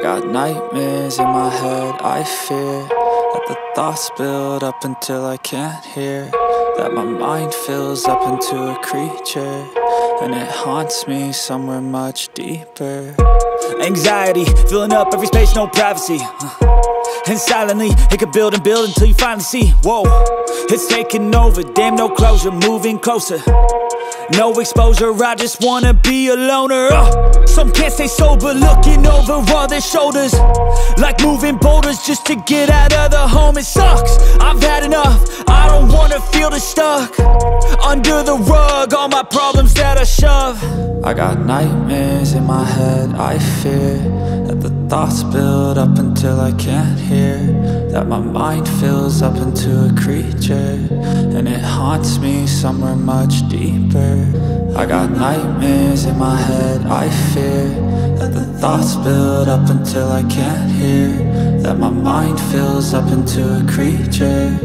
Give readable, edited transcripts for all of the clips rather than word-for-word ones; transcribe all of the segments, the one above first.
got nightmares in my head, I fear that the thoughts build up until I can't hear, that my mind fills up into a creature, and it haunts me somewhere much deeper. Anxiety, filling up every space, no privacy. And silently, it could build and build until you finally see, whoa, it's taking over, damn, no closure, moving closer. No exposure, I just wanna be a loner. Some can't stay sober, looking over all their shoulders, like moving boulders just to get out of the home. It sucks, I've had enough, I don't wanna feel the stuck under the rug, all my problems that I shove. I got nightmares in my head, I fear that the thoughts build up until I can't hear, that my mind fills up into a creature, and it haunts me somewhere much deeper. I got nightmares in my head, I fear that the thoughts build up until I can't hear, that my mind fills up into a creature,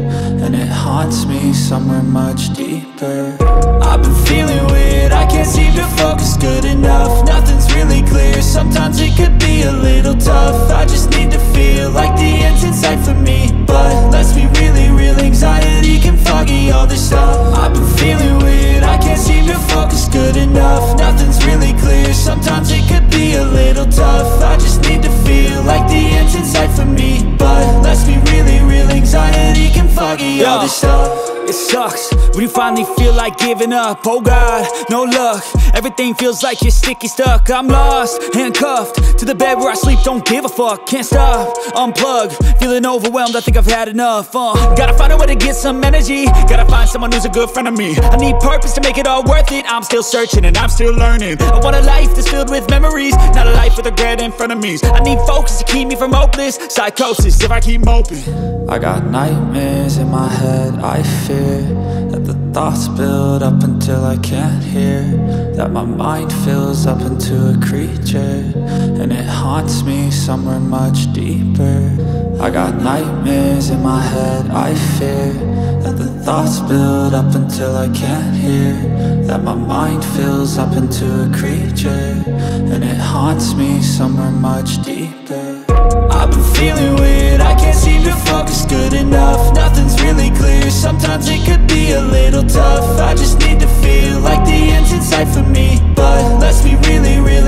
and it haunts me somewhere much deeper. I've been feeling weird, I can't seem to focus good enough, nothing's really clear, sometimes it could be a little tough. I just need to feel like the end's in sight for me, but let's be really real, anxiety can foggy all this stuff. I've been feeling weird, I can't seem to focus good enough, nothing's really clear, sometimes it could be a little tough. I just need to feel like the end's in sight for me, but let's be really real, anxiety can foggy all this stuff. It sucks when you finally feel like giving up. Oh God, no luck, everything feels like you're sticky stuck. I'm lost, handcuffed to the bed where I sleep, don't give a fuck. Can't stop, unplug, feeling overwhelmed, I think I've had enough. Gotta find a way to get some energy, gotta find someone who's a good friend of me. I need purpose to make it all worth it, I'm still searching and I'm still learning. I want a life that's filled with memories, not a life with regret in front of me. I need focus to keep me from hopeless psychosis if I keep moping. I got nightmares in my head, I fear that the thoughts build up until I can't hear, that my mind fills up into a creature, and it haunts me somewhere much deeper. I got nightmares in my head, I fear that the thoughts build up until I can't hear, that my mind fills up into a creature, and it haunts me somewhere much deeper. I've been feeling weird, I can't seem to focus good enough, nothing's really clear, sometimes it could be a little tough. I just need to feel like the end's in sight for me, but let's be really real,